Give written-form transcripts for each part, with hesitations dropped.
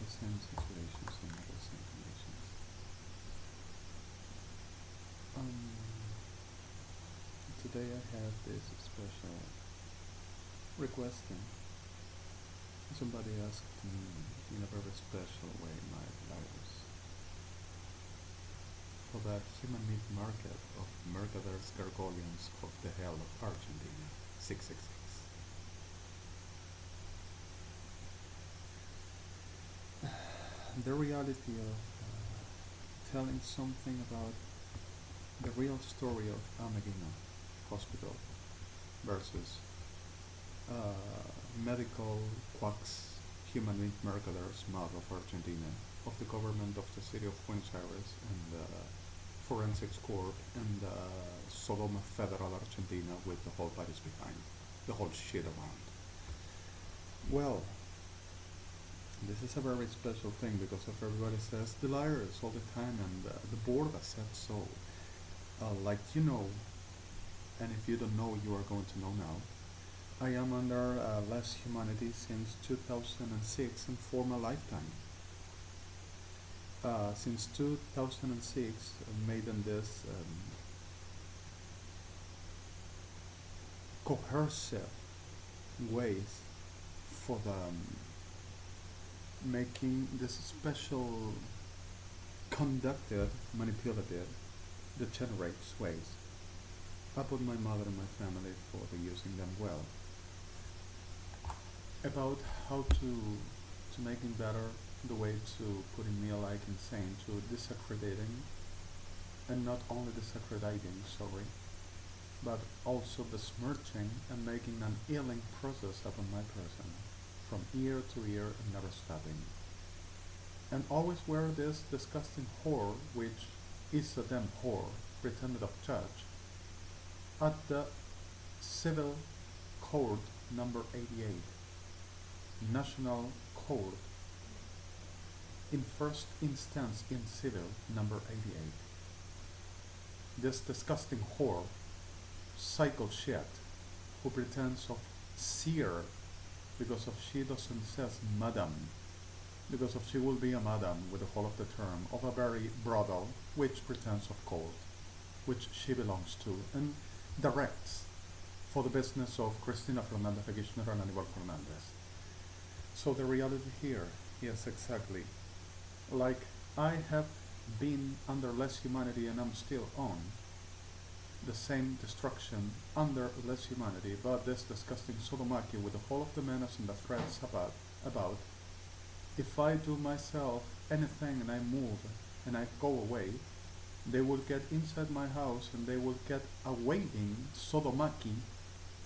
the same situations and not the same conditions. Today I have this special requesting. Somebody asked me in a very special way my advice for that human meat market of mercaders gargolians of the hell of Argentina, 666. The reality of telling something about the real story of Ameghino Hospital versus medical quacks, human meat mercaders mob of Argentina, of the government of the city of Buenos Aires and the forensics court and SODOMA federal Argentina with the whole bodies behind, the whole shit around. Well, this is a very special thing because if everybody says delirious all the time and the board has said so. Like you know, and if you don't know, you are going to know now. I am under LESE Humanity since 2006 and for my lifetime. Since 2006, made in this coercive ways for the making this special conducted, manipulative, degenerates ways upon my mother and my family for the using them well. About how to making better the way to putting me like insane, to disaccrediting, and not only disaccrediting, sorry, but also besmirching and making an healing process upon my person, from ear to ear and never stopping. And always wear this disgusting whore, which is a damn whore, pretended of judge, at the Civil Code number 88, National Code, in first instance in civil number 88. This disgusting whore, psycho shit, who pretends of seer because of she doesn't says madam, because of she will be a madam with the whole of the term of a very brothel which pretends of court, which she belongs to and directs for the business of Cristina Fernandez de Kirchner and Aníbal Fernandez. So the reality here is exactly like I have been under LESE Humanity and I'm still on the same destruction under LESE Humanity, but this disgusting sodomaki with the whole of the menace and the threats about if I do myself anything and I move and I go away, they will get inside my house and they will get awaiting sodomaki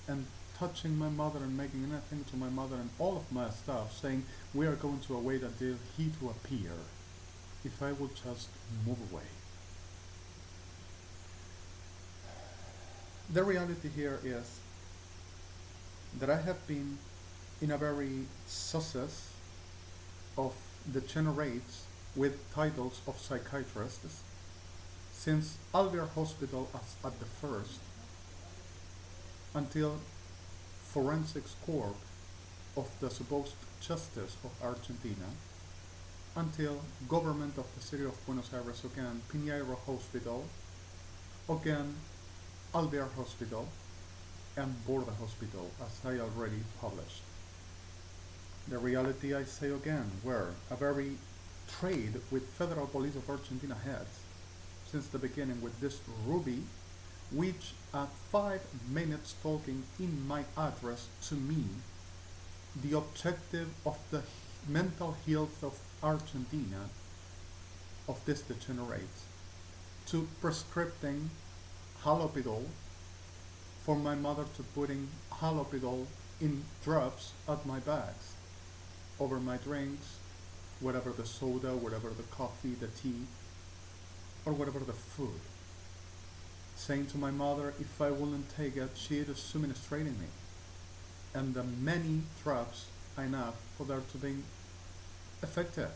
and touching my mother and making anything to my mother and all of my stuff, saying we are going to await until he to appear if I would just move away. The reality here is that I have been in a very success of degenerates with titles of psychiatrists since Alvear Hospital as at the first until forensics court of the supposed justice of Argentina until government of the city of Buenos Aires again, Piñeiro Hospital, again Alvear Hospital and Borda Hospital as I already published. The reality I say again were a very trade with Federal Police of Argentina heads since the beginning with this Ruby, which at 5 minutes talking in my address to me, the objective of the mental health of Argentina, of this degenerates, to prescribing halopidol for my mother to putting halopidol in drops at my bags, over my drinks, whatever the soda, whatever the coffee, the tea, or whatever the food. Saying to my mother, if I wouldn't take it, she is administrating me. And the many drops enough for there to be effective.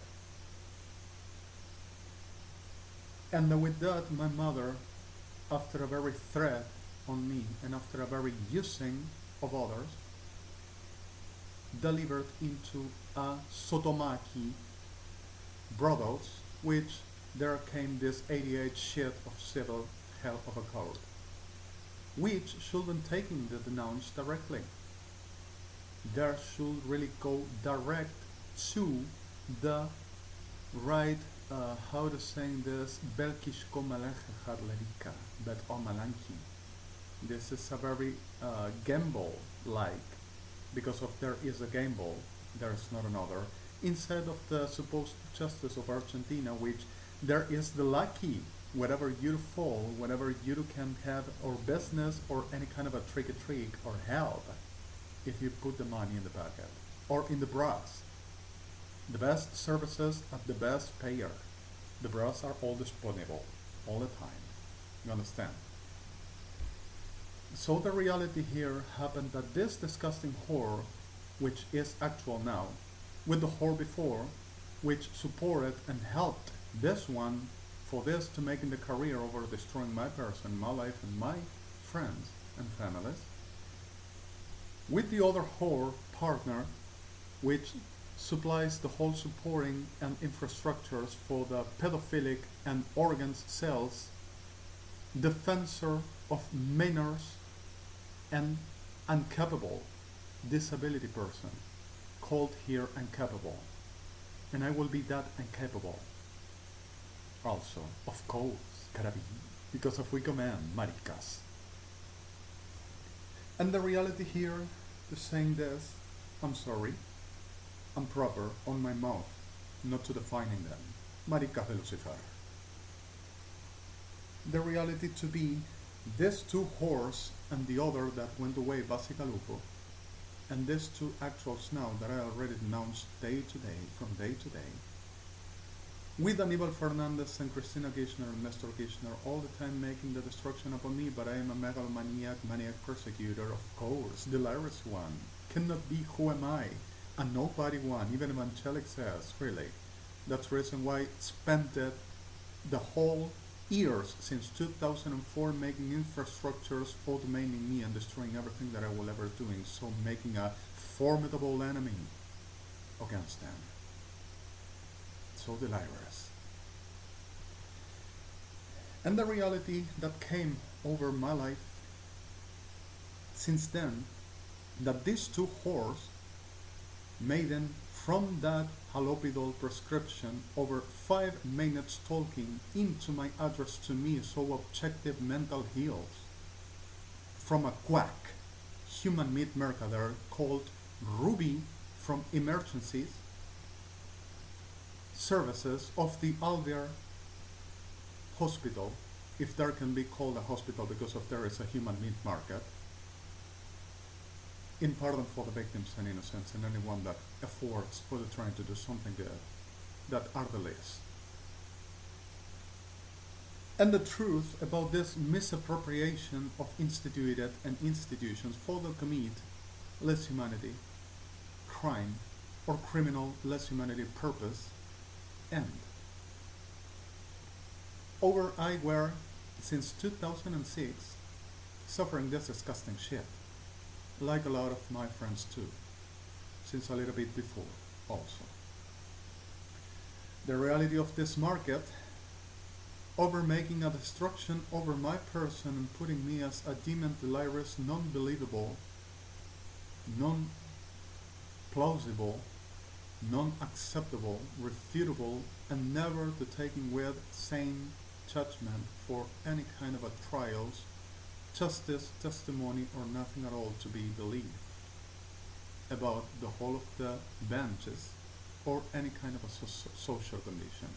And with that, my mother, after a very threat on me and after a very using of others, delivered into a sodomaki brothels, which there came this 88 shit of civil hell of a code, which shouldn't taking the denounce directly. There should really go direct to the right, how to saying this, Belkishko Maleche Harlerika, Bet Omalanki. This is a very gamble like, because of there is a gamble, there is not another. Inside of the supposed justice of Argentina, which there is the lucky, whatever you fall, whatever you can have, or business, or any kind of a trick or help, if you put the money in the bucket, or in the brass. The best services at the best payer. The brass are all disponible, all the time. You understand? So the reality here happened that this disgusting whore, which is actual now, with the whore before, which supported and helped this one for this to making the career over destroying my person, my life, and my friends and families, with the other whore partner, which supplies the whole supporting and infrastructures for the pedophilic and organs cells, defensor of minors and incapable disability person, called here incapable, and I will be that incapable also, of course, carabi, because of we command maricas. And the reality here is saying this, I'm sorry, I'm proper on my mouth, not to defining them, maricas de Lucifer. The reality to be these two whores and the other that went away, Basicalupo, and these two actuals now that I already announced day to day, from day to day, with Aníbal Fernandez and Cristina Kirchner and Nestor Kirchner all the time making the destruction upon me, but I am a megalomaniac, maniac persecutor, of course, delirious one, cannot be who am I, a nobody one, even Evangelic says, really. That's the reason why I spent it the whole years since 2004 making infrastructures, automating me and destroying everything that I will ever doing, so making a formidable enemy against them. So delirious. And the reality that came over my life since then, that these two whores made them from that halopidol prescription over 5 minutes talking into my address to me, so objective mental heals, from a quack, human meat mercader called Ruby from Emergencies Services of the Alvear Hospital, if there can be called a hospital because of there is a human meat market, in pardon for the victims and innocents and anyone that affords for the trying to do something good, that are the LESE. And the truth about this misappropriation of instituted and institutions for the commit less humanity, crime, or criminal less humanity purpose, end. Over I were, since 2006, suffering this disgusting shit, like a lot of my friends too, since a little bit before also. The reality of this market, over making a destruction over my person and putting me as a demon, delirious, non-believable, non-plausible, non-acceptable, refutable, and never to taking with sane judgment for any kind of a trials, justice, testimony, or nothing at all to be believed about the whole of the benches or any kind of a social condition.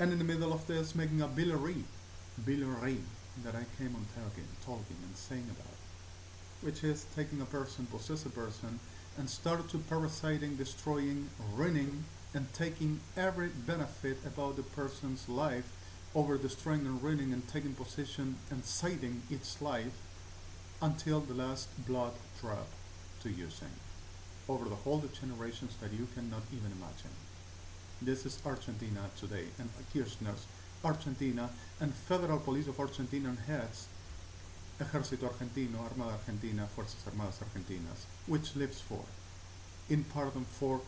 And in the middle of this, making a billiard that I came on talking and saying about, which is taking a person, possess a person, and start to parasiting, destroying, ruining, and taking every benefit about the person's life, over destroying and ruining and taking possession and citing its life until the last blood drop to using, over the whole the generations that you cannot even imagine. This is Argentina today, and Kirchner's Argentina, and Federal Police of Argentina and heads, Ejército Argentino, Armada Argentina, Fuerzas Armadas Argentinas, which lives for, in pardon for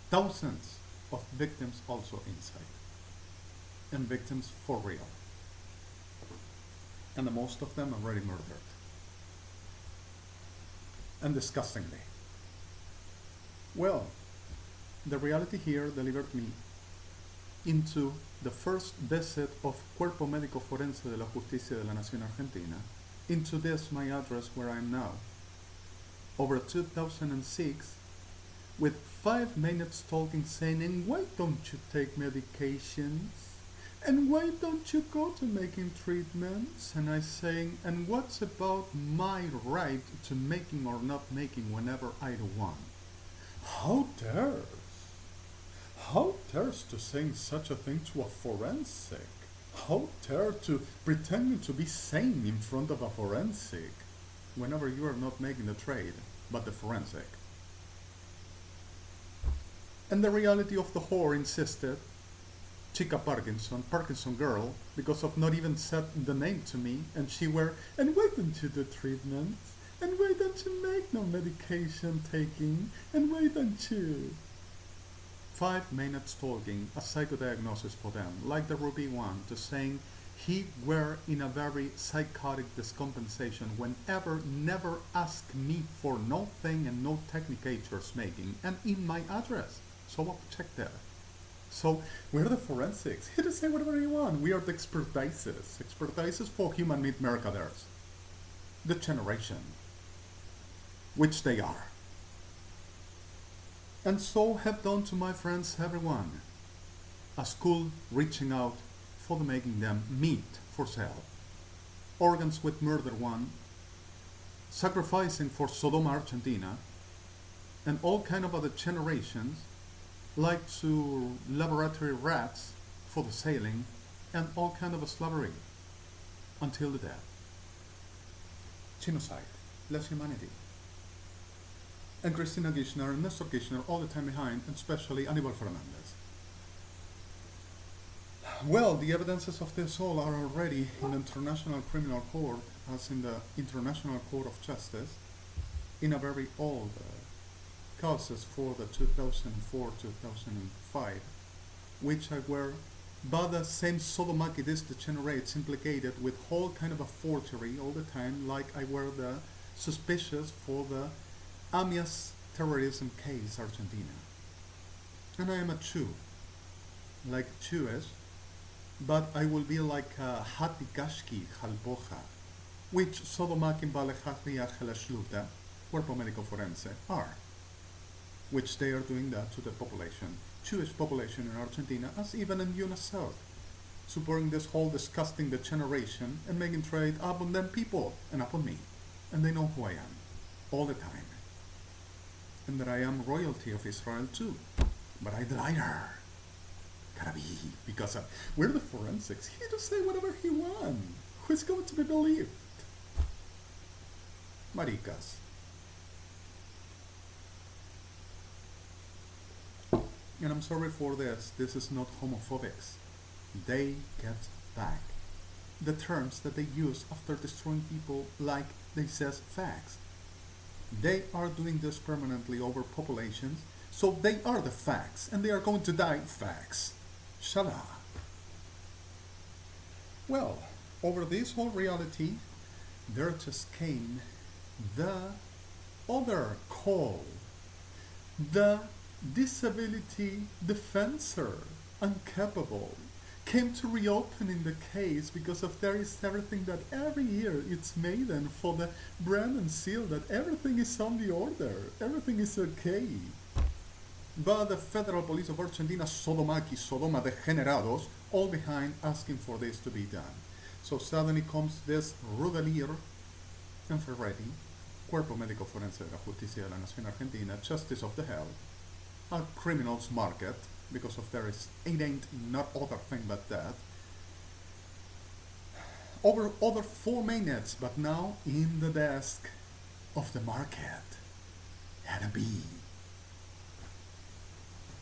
thousands of victims also inside, and victims for real, and the most of them already murdered, and disgustingly. Well, the reality here delivered me into the first visit of Cuerpo Médico Forense de la Justicia de la Nación Argentina, into this, my address where I am now, over 2006, with 5 minutes talking saying, and why don't you take medications? And why don't you go to making treatments? And I saying, and what's about my right to making or not making whenever I want? How dares? How dares to saying such a thing to a forensic? How dare to pretending to be sane in front of a forensic whenever you are not making the trade, but the forensic? And the reality of the whore insisted, Chica Parkinson girl, because of not even said the name to me, and she were, and why don't you do treatments? And why don't you make no medication taking? And why don't you? 5 minutes talking, a psychodiagnosis for them, like the Ruby one, to saying he were in a very psychotic discompensation whenever never asked me for no thing and no technicatures making, and in my address. So I'll check that. So we're the forensics. He just say whatever you want. We are the expertises. Expertises for human meat mercaders. The generation. Which they are. And so have done to my friends everyone. A school reaching out for the making them meat for sale. Organs with murder one. Sacrificing for Sodoma, Argentina. And all kind of other generations, like to laboratory rats for the sailing, and all kind of a slavery until the death. Genocide, less humanity. And Cristina Kirchner and Nestor Kirchner all the time behind, and especially Aníbal Fernández. Well, the evidences of this all are already in the International Criminal Court, as in the International Court of Justice, in a very old causes for the 2004-2005, which were by the same Sodomachidist degenerates implicated with whole kind of a forgery all the time, like I were the suspicious for the Amias terrorism case Argentina. And I am a Jew, like Jewish, but I will be like a Hatikashki Halboja, which Sodomakin Balejatria Helashluta, Cuerpo Médico Forense, are. Which they are doing that to the population, Jewish population in Argentina, as even in UNICEF, supporting this whole disgusting degeneration and making trade upon them people and upon me. And they know who I am, all the time. And that I am royalty of Israel too. But I liar. Gotta be, because we're the forensics. He just say whatever he wants. Who's going to be believed? Maricas. And I'm sorry for this is not homophobics. They get back the terms that they use after destroying people, like they says facts. They are doing this permanently over populations, so they are the facts, and they are going to die facts. Shut up. Well, over this whole reality, there just came the other call, the disability defensor, incapable, came to reopening the case because of there is everything that every year it's made and for the brand and seal that everything is on the order, everything is okay. But the Federal Police of Argentina, Sodoma DEGENERATES, all behind asking for this to be done. So suddenly comes this Rudelir and Ferretti, Cuerpo Médico Forense de la Justicia de la Nación Argentina, Justice of the Hell, a criminal's market, because of there is, it ain't not other thing but that. Over other 4 minutes, but now in the desk of the market, had a bee.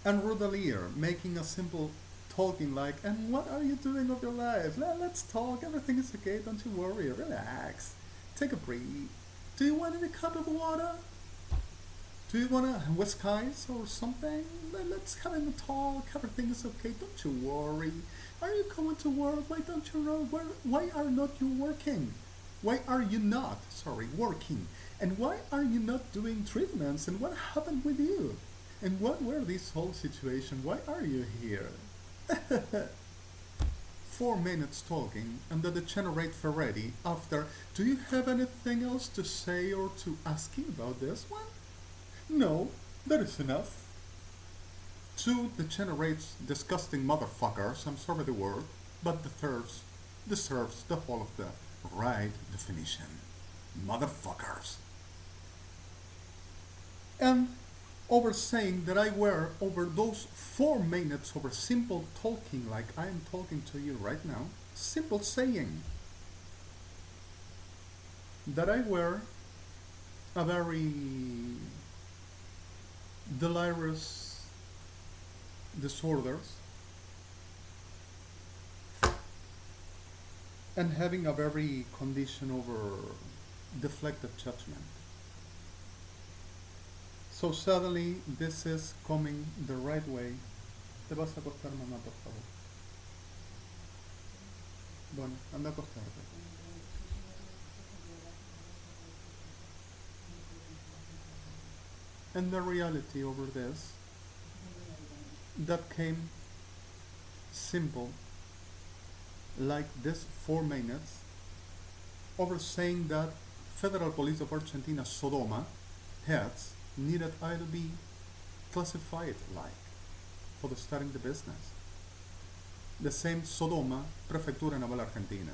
And Rudalier making a simple talking like, and what are you doing of your life? Let's talk, everything is okay, don't you worry, relax, take a breathe. Do you want any cup of water? Do you wanna whisk eyes or something? Let's have a talk. Everything is okay. Don't you worry. Are you coming to work? Why don't you know? Why are not you working? Why are you not, sorry, working? And why are you not doing treatments? And what happened with you? And what were this whole situation? Why are you here? 4 minutes talking, and the degenerate Ferretti after, do you have anything else to say or to asking about this one? No, that is enough. Two degenerates, disgusting motherfuckers, I'm sorry the word, but deserves the whole of the right definition. Motherfuckers. And over saying that I were over those 4 minutes over simple talking like I am talking to you right now, simple saying that I were a very delirious disorders and having a very condition over deflected judgment. So suddenly this is coming the right way. Te vas a acostar, mamá, por favor. Bueno, anda a acostarte. And the reality over this, that came simple, like this 4 minutes, over saying that Federal Police of Argentina, SODOMA, heads needed I to be classified like for the starting the business. The same SODOMA, Prefectura Naval Argentina,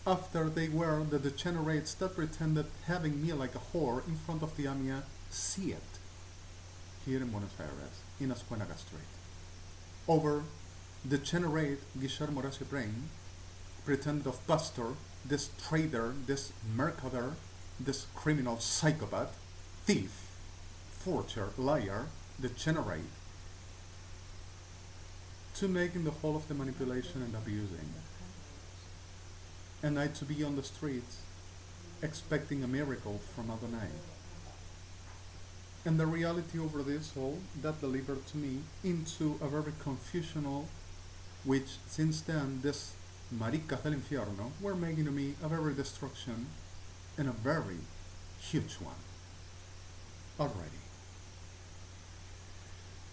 after they were the degenerates that pretended having me like a whore in front of the AMIA, see it here in Buenos Aires, in Ascuénaga Street. Over degenerate Guillermo Horacio Brain, pretended of pastor, this traitor, this mercader, this criminal psychopath, thief, forger, liar, degenerate, to making the whole of the manipulation and abusing. And I to be on the streets expecting a miracle from Adonai. And the reality over this whole, that delivered to me into a very confusional, which since then this maricas del infierno were making to me a very destruction and a very huge one already.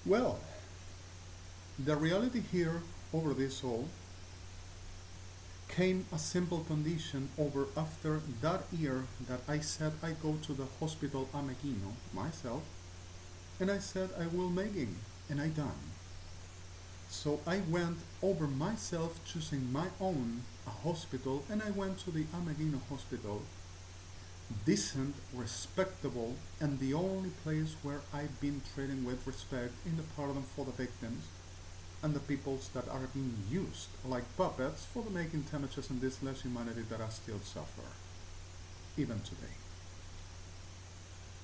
Well, the reality here over this all came a simple condition over after that year that I said I go to the hospital Ameghino myself, and I said I will making, and I done. So I went over myself choosing my own a hospital, and I went to the Ameghino hospital, decent, respectable, and the only place where I've been treated with respect in the pardon for the victims and the peoples that are being used like puppets for the making damages in this less humanity that I still suffer, even today.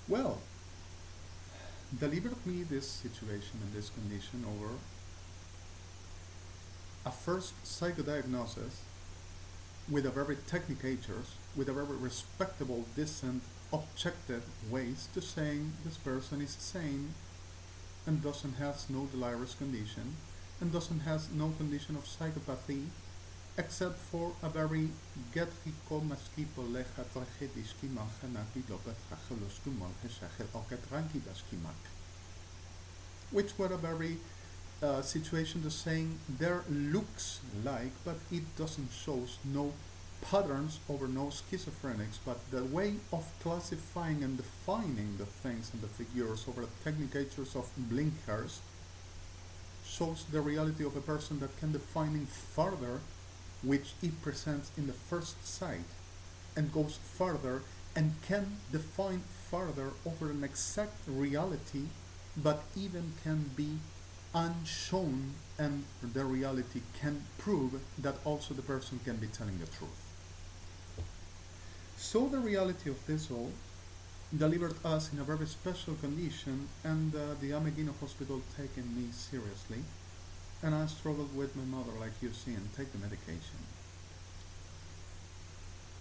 Well, delivered me this situation and this condition over a first psychodiagnosis with a very technicatures, with a very respectable, decent, objective ways to saying this person is sane and doesn't have no delirious condition and doesn't have no condition of psychopathy except for a very get-rico maskipo lecha tragediski mangenaki lopet trageluskumon hesachel oketranki daskimak, which were a very situation to saying there looks like, but it doesn't shows no patterns over no schizophrenics, but the way of classifying and defining the things and the figures over the technicatures of blinkers shows the reality of a person that can defining further which it presents in the first sight and goes further and can define further over an exact reality, but even can be unshown, and the reality can prove that also the person can be telling the truth. So the reality of this all delivered us in a very special condition, and the Ameghino hospital taken me seriously, and I struggled with my mother like you see and take the medication.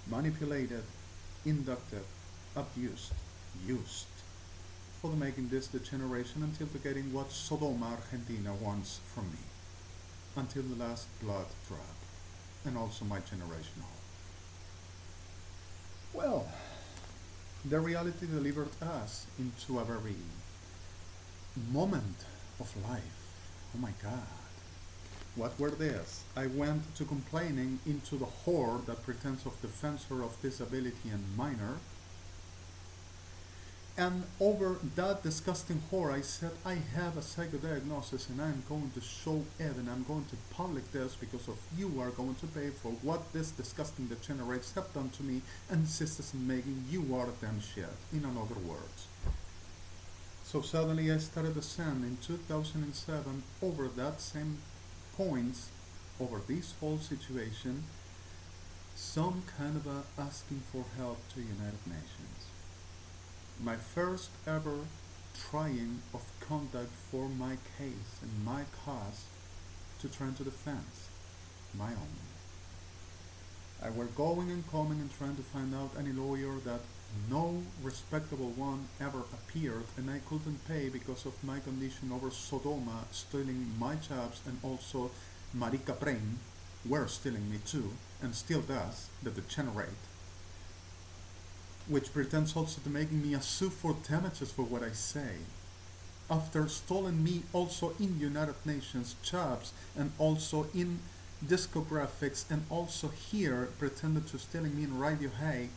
Manipulated, inducted, abused, used for making this degeneration until to getting what SODOMA Argentina wants from me, until the last blood drop, and also my generation home. Well, the reality delivered us into a very moment of life. Oh my God. What were this? I went to complaining into the horde that pretends of defensor of disability and minor. And over that disgusting whore, I said, I have a psychodiagnosis and I'm going to show it and I'm going to public this because of you are going to pay for what this disgusting degenerates have done to me and sisters in making you are damn shit, in other words. So suddenly I started to send in 2007 over that same points, over this whole situation, some kind of asking for help to United Nations. My first ever trying of conduct for my case and my cause to turn to defense my own. I were going and coming and trying to find out any lawyer that no respectable one ever appeared, and I couldn't pay because of my condition over SODOMA stealing my jobs, and also Marica Brain were stealing me too, and still does, the degenerate, which pretends also to making me a sue for damages for what I say, after stolen me also in United Nations jobs and also in discographics, and also here pretended to stealing me in Radio High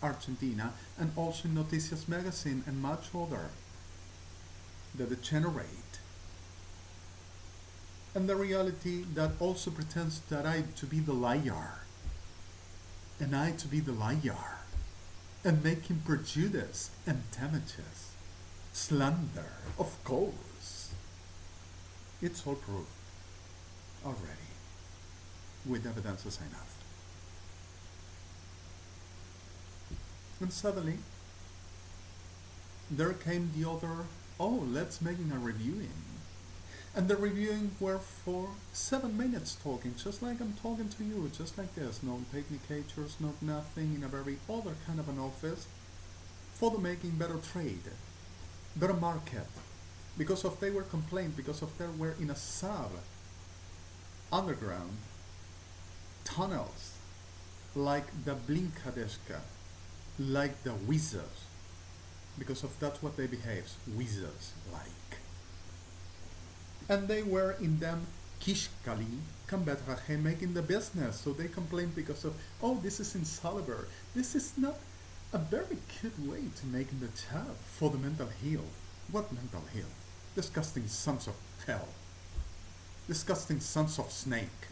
Argentina, and also in Noticias Magazine and much other. The degenerate. And the reality that also pretends that I to be the liar, and I to be the liar, and making prejudice and damages, slander, of course. It's all proved already, with evidences enough. And suddenly, there came the other, oh, let's making a reviewing. And the reviewing were for 7 minutes talking, just like I'm talking to you, just like this. No technicatures, not nothing, in a very other kind of an office, for the making better trade, better market. Because of they were complained, because of they were in a sub underground tunnels, like the Blinkadeshka, like the wizards, because of that's what they behaves, wizards like. And they were in them Kishkali, Kambetrahe, making the business, so they complained because of, oh, this is insalubre. This is not a very cute way to make the job for the mental health. What mental health? Disgusting sons of hell. Disgusting sons of snake.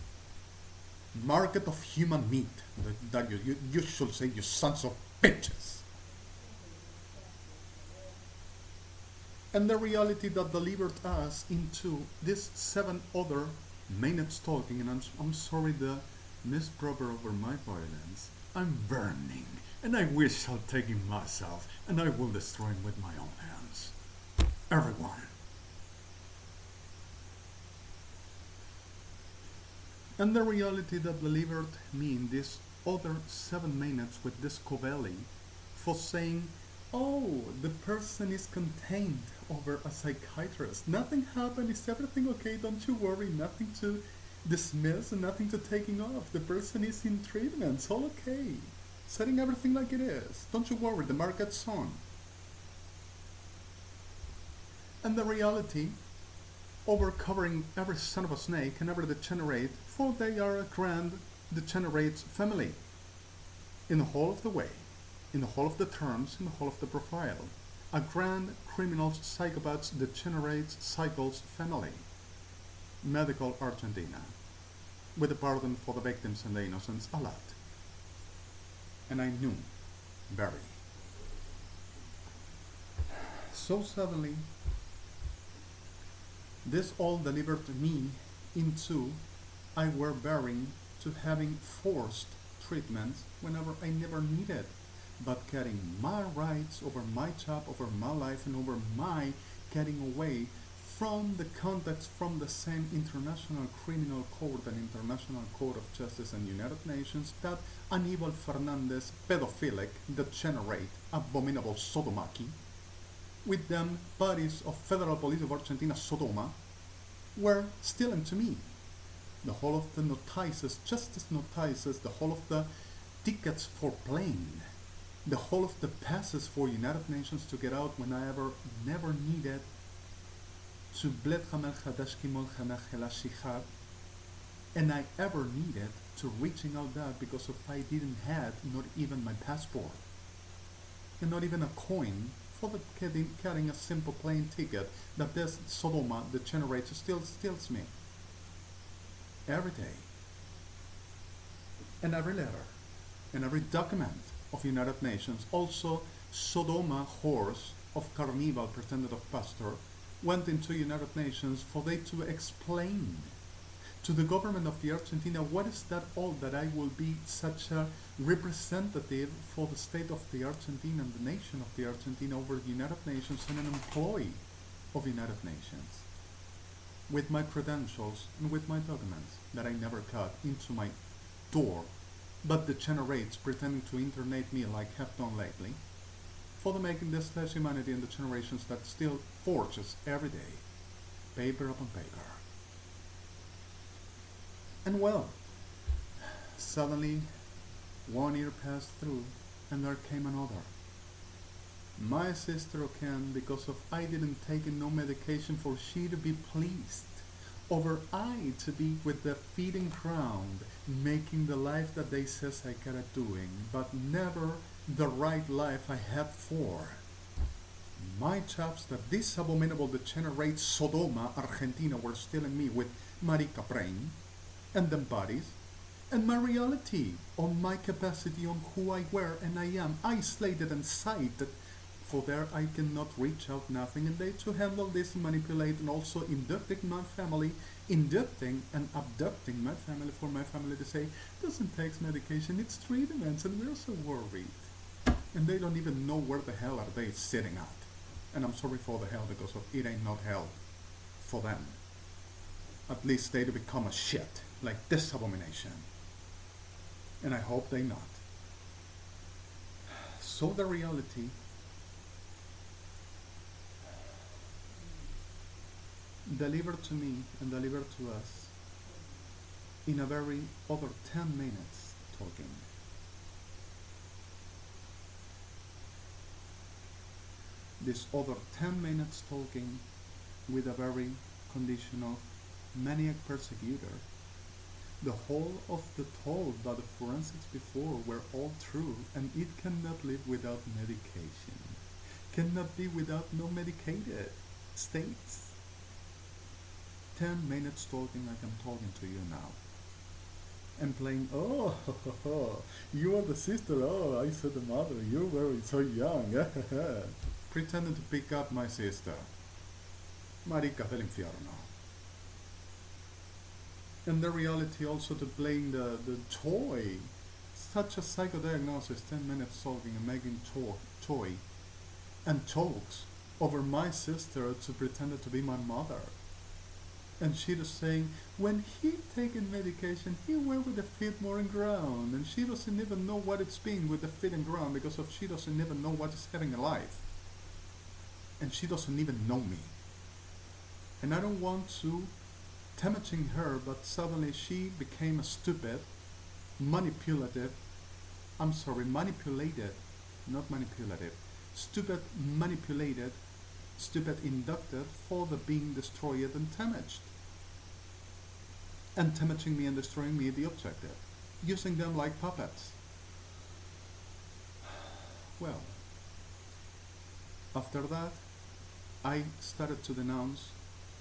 Market of human meat. That you should say, you sons of bitches. And the reality that delivered us into this 7 other minutes talking, and I'm sorry the misproper over my violence. I'm burning, and I wish I'll take him myself, and I will destroy him with my own hands. Everyone. And the reality that delivered me in this other 7 minutes with this Covelli for saying, oh, the person is contained over a psychiatrist. Nothing happened, is everything okay? Don't you worry, nothing to dismiss and nothing to taking off. The person is in treatment, it's all okay. Setting everything like it is. Don't you worry, the market's on. And the reality, over covering every son of a snake and every degenerate, for they are a grand degenerate family. In the whole of the way, in the whole of the terms, in the whole of the profile, a grand criminals, psychopaths, degenerates, cycles family. Medical Argentina, with a pardon for the victims and the innocents, a lot. And I knew, very. So suddenly, this all delivered me into I were bearing to having forced treatments whenever I never needed, but getting my rights over my job, over my life, and over my getting away from the context from the same International Criminal Court and International Court of Justice and United Nations that Aníbal Fernández, pedophilic, degenerate, abominable sodomaki, with them bodies of Federal Police of Argentina, SODOMA, were stealing to me. The whole of the notices, justice notices, the whole of the tickets for plane, the whole of the passes for United Nations to get out when I never needed to bled hamel hadashki mol shihad, and I ever needed to reaching out that because if I didn't have not even my passport and not even a coin for the getting a simple plane ticket that this Sodoma, the generator, still steals me every day. And every letter and every document of United Nations, also Sodoma horse of Carnival, pretended of pastor, went into United Nations for they to explain to the government of the Argentina what is that all that I will be such a representative for the state of the Argentina and the nation of the Argentina over the United Nations and an employee of United Nations with my credentials and with my documents that I never got into my door, but the generates pretending to internate me like have done lately, for the making this less humanity and the generations that still forges every day, paper upon paper. And well, suddenly 1 year passed through and there came another. My sister again, because of I didn't take no medication for she to be pleased, over I to be with the feeding ground, making the life that they says I gotta doing, but never the right life I had for. My chaps that this abominable degenerate Sodoma, Argentina, were stealing me with marica brain, and them bodies, and my reality on my capacity on who I were and I am, isolated and sighted, for there I cannot reach out nothing, and they to handle this, manipulate, and also inducting my family, inducting and abducting my family for my family to say, doesn't take medication, it's treatments, and we're so worried. And they don't even know where the hell are they sitting at. And I'm sorry for the hell because of it ain't not hell for them. At least they to become a shit, like this abomination. And I hope they not. So the reality delivered to me and delivered to us in a very over 10 minutes talking. This other 10 minutes talking with a very condition of maniac persecutor. The whole of the told by the forensics before were all true, and it cannot live without medication. Cannot be without no medicated states. 10 minutes talking like I'm talking to you now. And playing, oh, you are the sister, oh, I saw the mother, you were so young. Pretending to pick up my sister. Maricas del infierno. And the reality also to playing the toy. Such a psychodiagnosis, 10 minutes solving and making toy and jokes over my sister to pretend to be my mother. And she was saying, when he taken medication, he went with the feet more in ground, and she doesn't even know what it's been with the feet in ground because of she doesn't even know what is having a life. And she doesn't even know me. And I don't want to damaging her, but suddenly she became a stupid, manipulated, manipulated, not manipulative, stupid, manipulated, stupid, inducted for the being destroyed and damaged. And damaging me and destroying me the objective, using them like puppets. Well, after that, I started to denounce,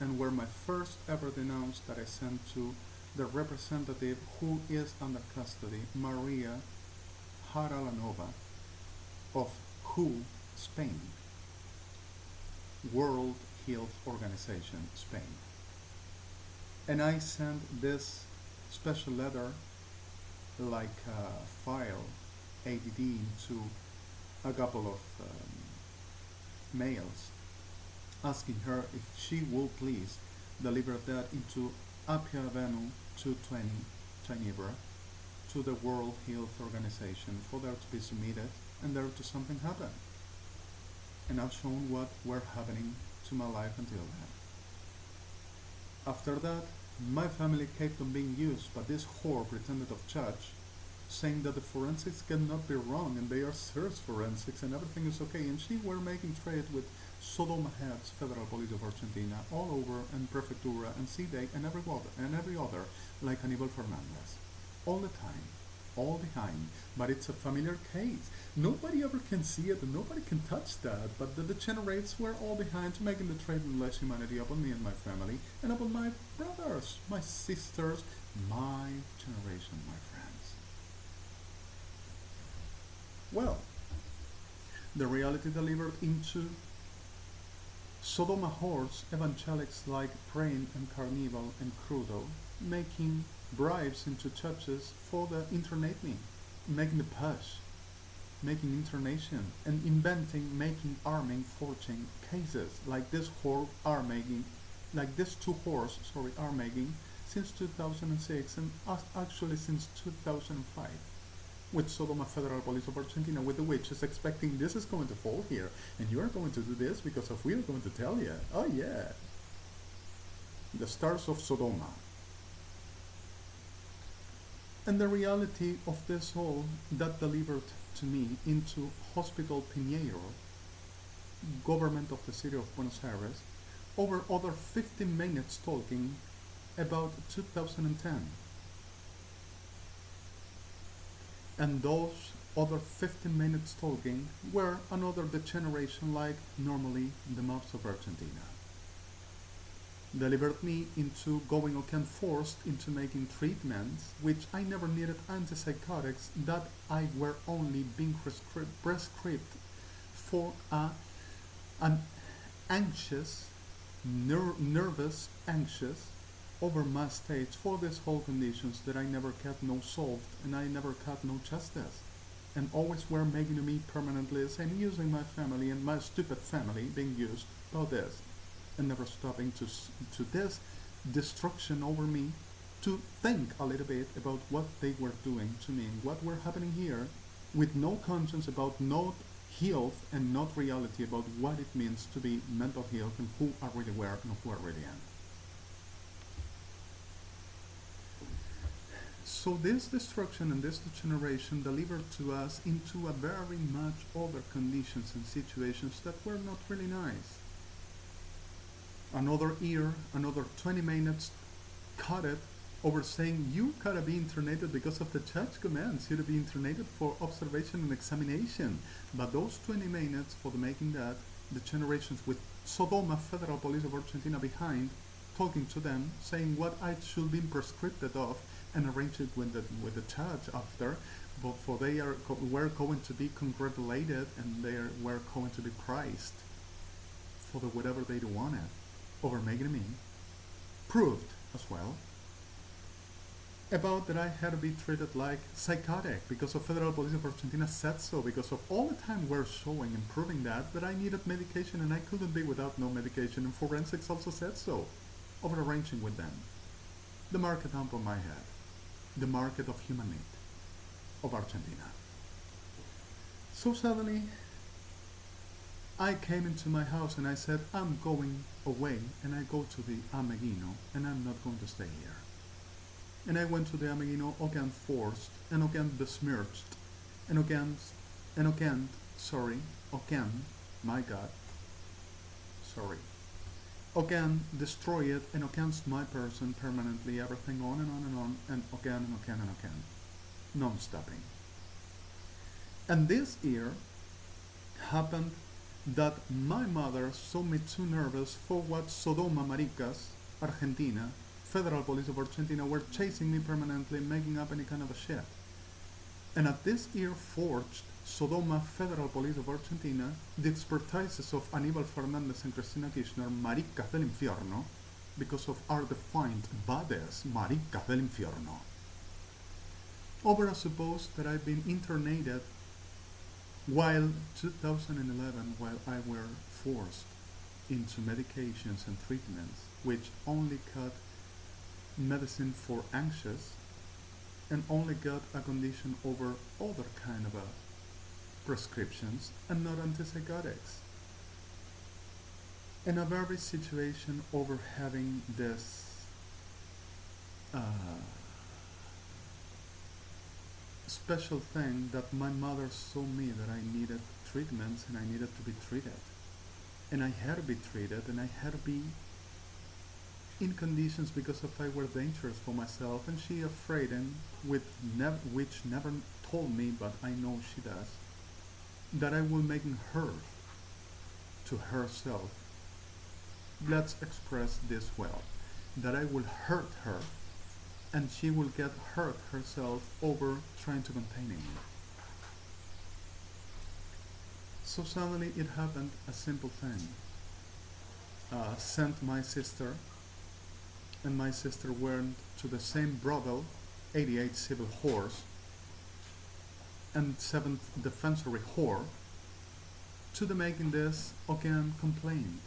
and were my first ever denounce that I sent to the representative who is under custody, Maria Haralanova of WHO, Spain, World Health Organization, Spain. And I sent this special letter, like a file, ADD, to a couple of mails asking her if she will please deliver that into Appia Avenue 220, Geneva, to the World Health Organization for there to be submitted and there to something happen. And I've shown what were happening to my life until then. After that, my family kept on being used by this whore pretended of judge, saying that the forensics cannot be wrong and they are serious forensics and everything is okay, and she were making trade with SODOMA heads, Federal Police of Argentina, all over, and Prefectura, and CDE, and every other, like Aníbal Fernandez. All the time, all behind, but it's a familiar case. Nobody ever can see it and nobody can touch that, but the degenerates were all behind to making the trade in less humanity upon me and my family, and upon my brothers, my sisters, my generation, my friends. Well, the reality delivered into Sodoma whores, evangelics like Brain and Carnival and Crudo, making bribes into churches for the internating, making the push, making internation, and arming, forging cases like this whore are making, like these two whores, are making since 2006 and actually since 2005. With Sodoma Federal Police of Argentina, with the witches expecting this is going to fall here, and you are going to do this because of we are going to tell you. Oh yeah. The stars of Sodoma. And the reality of this all that delivered to me into Hospital Piñeiro, government of the city of Buenos Aires, over other 15 minutes talking about 2010. And those other 15 minutes talking were another degeneration like normally the mobs of Argentina. Delivered me into going again forced into making treatments which I never needed antipsychotics that I were only being prescribed for an anxious, nervous, anxious over my stage for these whole conditions that I never got no solved and I never got no justice, and always were making to me permanently and using my family and my stupid family being used by this and never stopping to this destruction over me to think a little bit about what they were doing to me and what were happening here with no conscience about not health and not reality about what it means to be mental health and who are really where and who are really am. So this destruction and this degeneration delivered to us into a very much other conditions and situations that were not really nice. Another year, another 20 minutes cut it over saying you gotta be internated because of the judge commands you to be internated for observation and examination. But those 20 minutes for the making that, the generations with Sodoma Federal Police of Argentina behind, talking to them, saying what I should be prescribed of, and arrange it with the judge after, but for they were going to be congratulated and they were going to be prized for the whatever they wanted over making me, proved as well about that I had to be treated like psychotic because of Federal Police of Argentina said so, because of all the time we're showing and proving that I needed medication and I couldn't be without no medication, and forensics also said so, over arranging with them. The market hump on my head. The market of human need of Argentina. So suddenly, I came into my house and I said, I'm going away, and I go to the Ameghino, and I'm not going to stay here. And I went to the Ameghino again forced, and again besmirched, and again, my God, sorry. Again, destroy it, and against my person permanently, everything on and on and on, and again and again and again, non-stopping. And this year happened that my mother saw me too nervous for what Sodoma Maricas, Argentina, Federal Police of Argentina were chasing me permanently, making up any kind of a shit. And at this year forged Sodoma Federal Police of Argentina, the expertises of Aníbal Fernandez and Cristina Kirchner, maricas del infierno, because of our defined bodies, maricas del infierno. Over I suppose that I've been internated while 2011, while I were forced into medications and treatments which only cut medicine for anxious and only got a condition over other kind of prescriptions and not antipsychotics. In a very situation over having this special thing that my mother saw me that I needed treatments and I needed to be treated. And I had to be treated and I had to be in conditions because if I were dangerous for myself and she afraid and which never told me but I know she does that I will make her to herself, let's express this well, that I will hurt her and she will get hurt herself over trying to contain me. So suddenly it happened, a simple thing. Sent my sister, and my sister went to the same brothel, 88 Civil Horse, and 7th Defensory Whore, to the making this again complaint.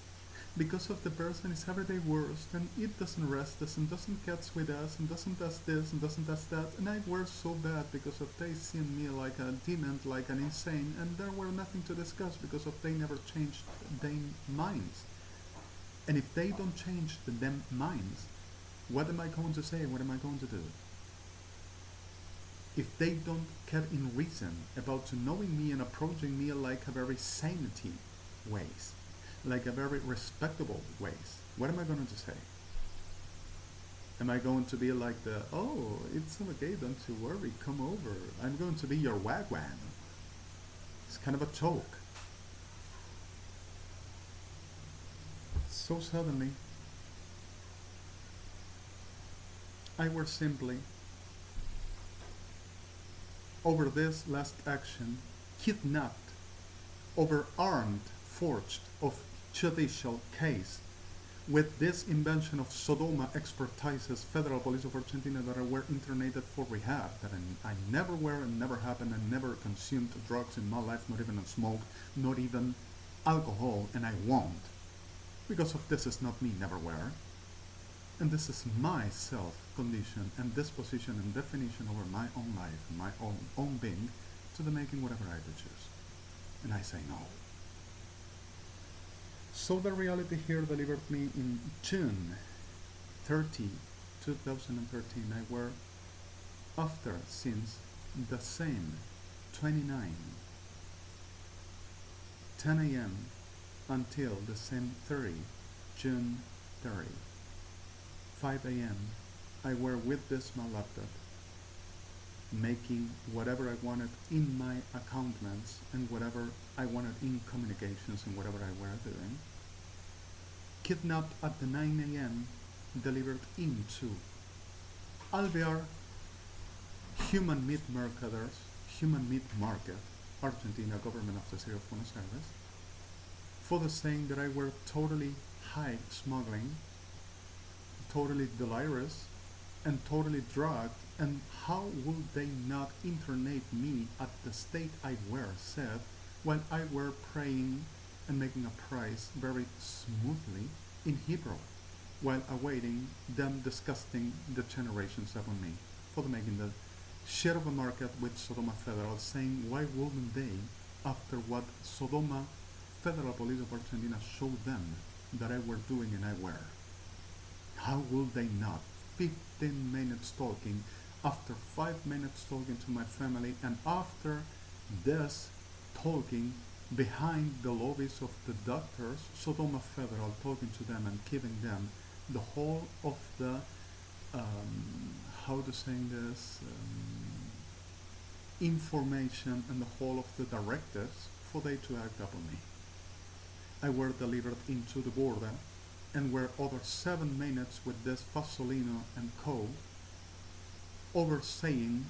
Because of the person is every day worse, and it doesn't rest us, and doesn't get with us, and doesn't does this, and doesn't does that, and I were so bad because of they seen me like a demon, like an insane, and there were nothing to discuss because of they never changed their minds. And if they don't change them minds, what am I going to say? What am I going to do? If they don't get in reason about to knowing me and approaching me like a very sanity ways, like a very respectable ways, what am I going to say? Am I going to be like the, oh, it's okay, don't you worry, come over, I'm going to be your wagwan? It's kind of a joke. So suddenly, I were simply, over this last action, kidnapped, overarmed, forged of judicial case with this invention of SODOMA expertises, Federal Police of Argentina, that were internated for rehab, that I never were and never happened and never consumed drugs in my life, not even a smoke, not even alcohol, and I won't. Because of this is not me, never were. And this is my self-condition and disposition and definition over my own life and my own being to the making whatever I would choose. And I say no. So the reality here delivered me in June 30, 2013. I were after since the same 29, 10 a.m. until the same 30, June 30, 5 a.m. I were with this my laptop, making whatever I wanted in my accountments and whatever I wanted in communications and whatever I were doing. Kidnapped at the 9 a.m. delivered into Alvear human meat market, Argentina, government of the city of Buenos Aires, for the saying that I were totally high smuggling, totally delirious, and totally drugged, and how would they not internate me at the state I were said while I were praying and making a price very smoothly in Hebrew, while awaiting them disgusting degenerations upon me for the making the share of a market with Sodoma Federal, saying why wouldn't they, after what Sodoma Federal Police of Argentina showed them that I were doing and I were. How would they not? 15 minutes talking, after 5 minutes talking to my family, and after this talking behind the lobbies of the doctors, Sodoma Federal talking to them and giving them the whole of the, how to say this, information and the whole of the directives for they to act upon me. I were delivered into the border and were over 7 minutes with this Fasolino and co. oversaying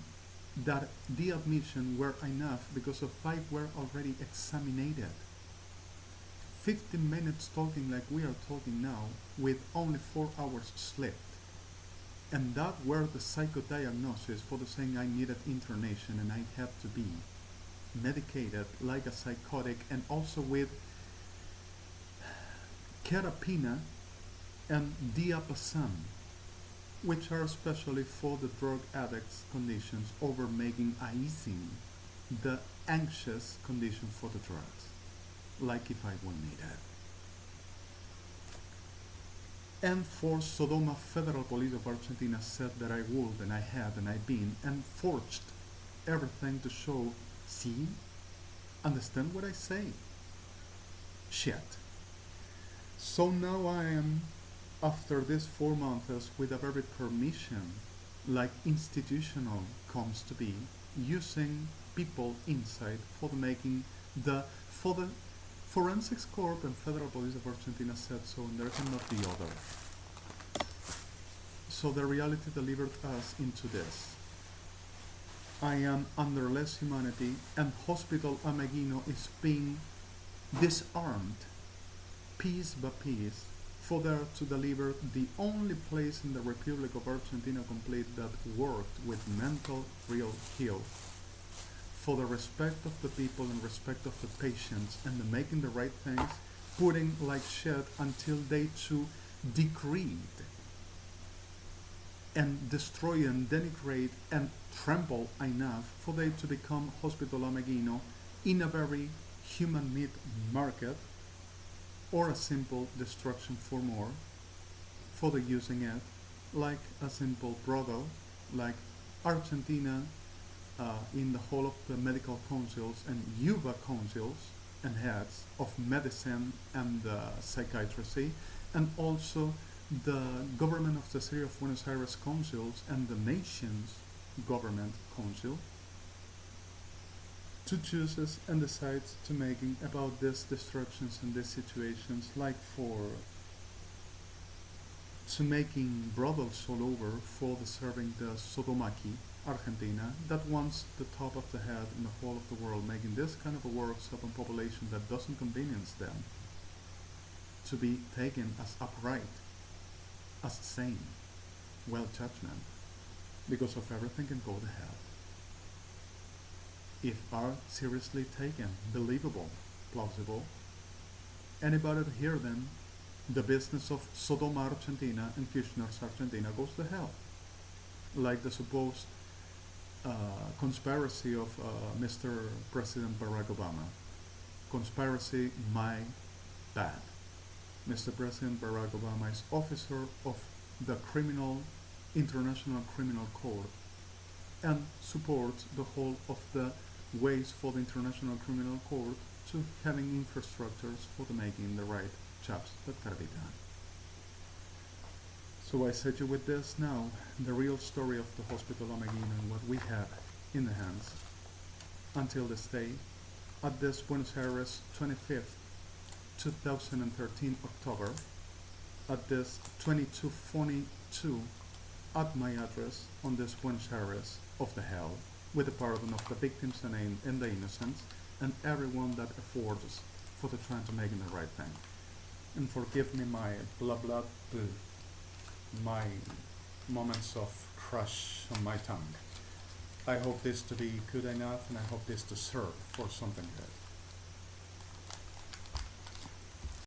that the admission were enough because of 5 were already examined. 15 minutes talking like we are talking now with only 4 hours slept. And that were the psychodiagnosis for the saying I needed internation and I had to be medicated like a psychotic, and also with carapina, and diapason, which are especially for the drug addict's conditions over making easing the anxious condition for the drugs, like if I will need it. And for SODOMA, Federal Police of Argentina said that I would, and I had, and I've been, and forged everything to show, see, understand what I say. Shit. So now I am, after these 4 months, with a very permission, like institutional comes to be, using people inside for the making for the Forensics Corp and Federal Police of Argentina said so, and there cannot be other. So the reality delivered us into this. I am under less humanity, and Hospital Ameghino is being disarmed piece by piece for there to deliver the only place in the Republic of Argentina complete that worked with mental real health, for the respect of the people and respect of the patients and the making the right things, putting like shit until they too degrade and destroy and denigrate and trample enough for they to become Hospital Ameghino in a very human meat market, or a simple destruction for more, for the using it like a simple brothel, like Argentina in the whole of the medical councils and UBA councils and heads of medicine and psychiatry, and also the government of the city of Buenos Aires councils and the nation's government council to chooses and decides to making about these destructions and these situations, like to making brothels all over for the serving the Sodomaki, Argentina, that wants the top of the head in the whole of the world, making this kind of a works upon population that doesn't convenience them to be taken as upright, as sane, well judgment, because of everything can go to hell. If are seriously taken, believable, plausible, anybody to hear them, the business of Sodoma Argentina and Kirchner's Argentina goes to hell. Like the supposed conspiracy of Mr. President Barack Obama. Conspiracy, my bad. Mr. President Barack Obama is officer of the International Criminal Court and supports the whole of the ways for the International Criminal Court to having infrastructures for the making the right jobs that gotta be done. So I set you with this now, the real story of the Hospital Ameghino and what we had in the hands until this day at this Buenos Aires 25th, 2013 October at this 2242 at my address on this Buenos Aires of the hell, with the pardon of the victims and the innocents and everyone that affords for the trying to make the right thing. And forgive me my blah blah blah, my moments of crush on my tongue. I hope this to be good enough, and I hope this to serve for something good.